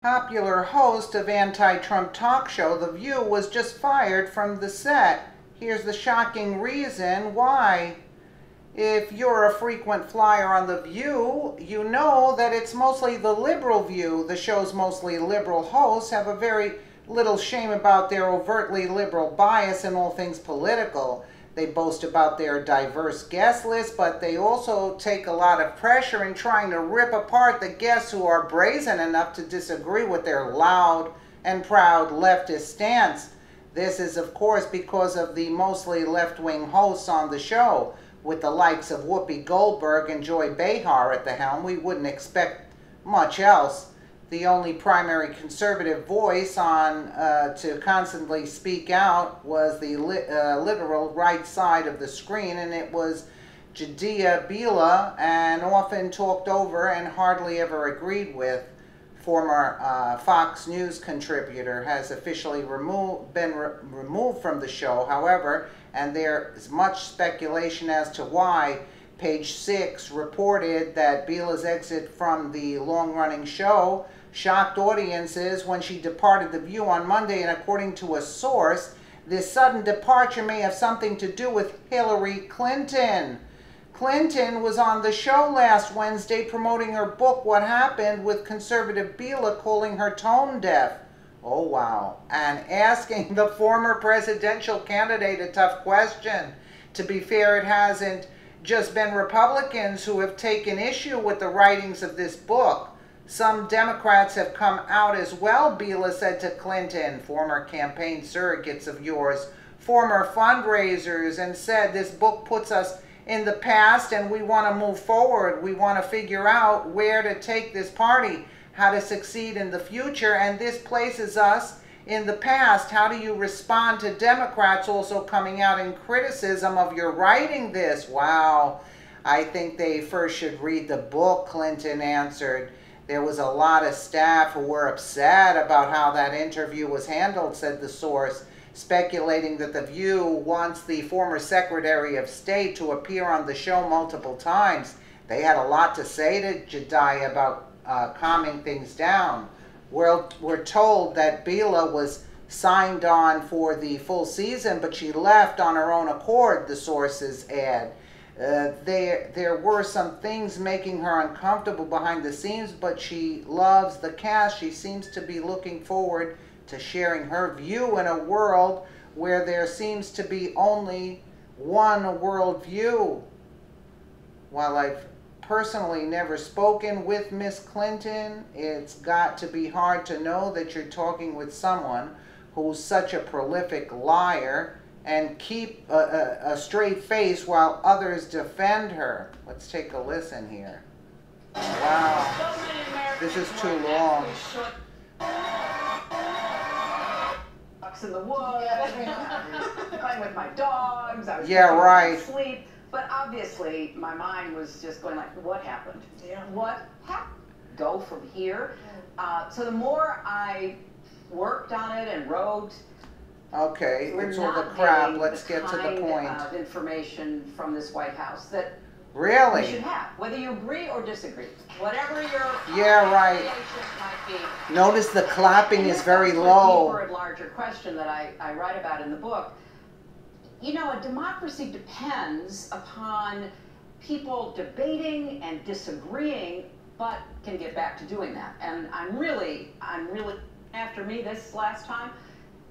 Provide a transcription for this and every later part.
Popular host of anti-Trump talk show The View was just fired from the set. Here's the shocking reason why. If you're a frequent flyer on The View, you know that it's mostly the liberal view. The show's mostly liberal hosts have a very little shame about their overtly liberal bias in all things political. They boast about their diverse guest list, but they also take a lot of pressure in trying to rip apart the guests who are brazen enough to disagree with their loud and proud leftist stance. This is, of course, because of the mostly left-wing hosts on the show. With the likes of Whoopi Goldberg and Joy Behar at the helm, we wouldn't expect much else. The only primary conservative voice on to constantly speak out was the literal right side of the screen, and it was Jadea Bila, and often talked over and hardly ever agreed with. Former Fox News contributor has officially been removed from the show, however, and there is much speculation as to why. Page 6 reported that Bila's exit from the long-running show shocked audiences when she departed The View on Monday, and according to a source, this sudden departure may have something to do with Hillary Clinton. Clinton was on the show last Wednesday promoting her book, What Happened, with conservative Bila calling her tone deaf. Oh, wow. And asking the former presidential candidate a tough question. To be fair, it hasn't just been Republicans who have taken issue with the writings of this book. Some Democrats have come out as well, Bila said to Clinton, former campaign surrogates of yours, former fundraisers, and said this book puts us in the past and we want to move forward. We want to figure out where to take this party, how to succeed in the future, and this places us in the past. How do you respond to Democrats also coming out in criticism of your writing this? Wow, I think they first should read the book, Clinton answered. There was a lot of staff who were upset about how that interview was handled, said the source, speculating that The View wants the former Secretary of State to appear on the show multiple times. They had a lot to say to Jadea about calming things down. We're told that Bila was signed on for the full season, but she left on her own accord, the sources add. There were some things making her uncomfortable behind the scenes, but she loves the cast. She seems to be looking forward to sharing her view in a world where there seems to be only one worldview. While I've personally never spoken with Miss Clinton, it's got to be hard to know that you're talking with someone who's such a prolific liar and keep a straight face while others defend her. Let's take a listen here. Wow, this is too long. In the woods, playing with my dogs, I was asleep, but obviously my mind was just going like, what happened? Yeah. What happened? Go from here. So the more I worked on it and wrote, okay, it's all the crap. Let's get to the point. Of information from this White House that really you should have, whether you agree or disagree, whatever your right. Might be. Notice the clapping is very low. Deeper and larger question that I write about in the book. You know, a democracy depends upon people debating and disagreeing, but can get back to doing that. And I'm really after me this last time.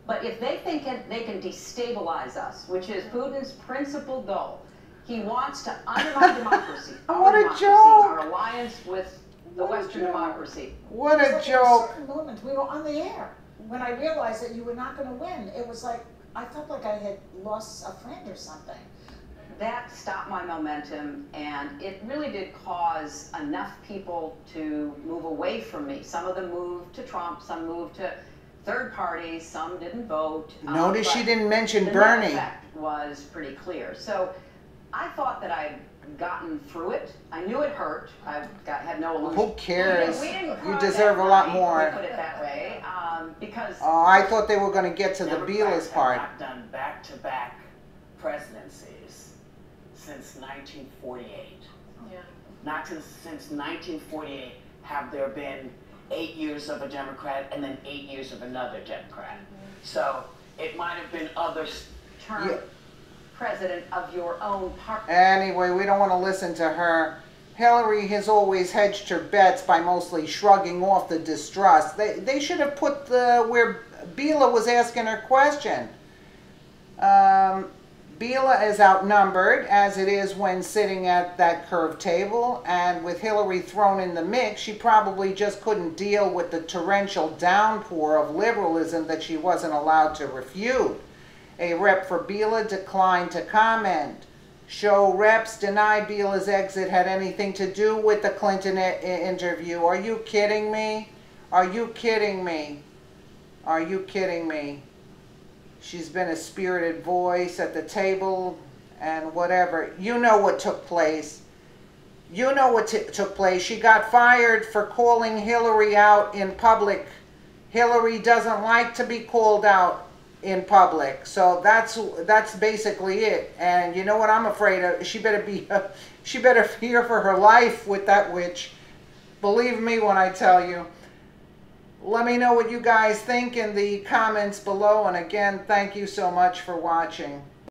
But if they think they can destabilize us, which is Putin's principal goal, he wants to undermine democracy. What a joke! Our alliance with the Western democracy. What a joke! At a certain moment, we were on the air. When I realized that you were not going to win, it was like, I felt like I had lost a friend or something. That stopped my momentum, and it really did cause enough people to move away from me. Some of them moved to Trump, some moved to third parties, some didn't vote. Notice she didn't mention the Bernie. The effect was pretty clear. So I thought that I'd gotten through it. I knew it hurt. Had no illusion. Who cares? We didn't You deserve a lot more. Put it that way, because. Oh, I thought they were going to get to the Bila's part. Democrats have not done back-to-back presidencies since 1948. Yeah. Not since 1948 have there been 8 years of a Democrat and then 8 years of another Democrat. So it might have been others. Term Yeah. president of your own party. Anyway, we don't want to listen to her. Hillary has always hedged her bets by mostly shrugging off the distrust. They should have put where Bila was asking her question. Bila is outnumbered, as it is when sitting at that curved table, and with Hillary thrown in the mix, she probably just couldn't deal with the torrential downpour of liberalism that she wasn't allowed to refute. A rep for Bila declined to comment. Show reps deny Bila's exit had anything to do with the Clinton interview. Are you kidding me? Are you kidding me? Are you kidding me? She's been a spirited voice at the table and whatever. You know what took place. You know what took place. She got fired for calling Hillary out in public. Hillary doesn't like to be called out in public. So that's basically it. And you know what I'm afraid of? She better fear for her life with that witch. Believe me when I tell you. Let me know what you guys think in the comments below. And again, thank you so much for watching.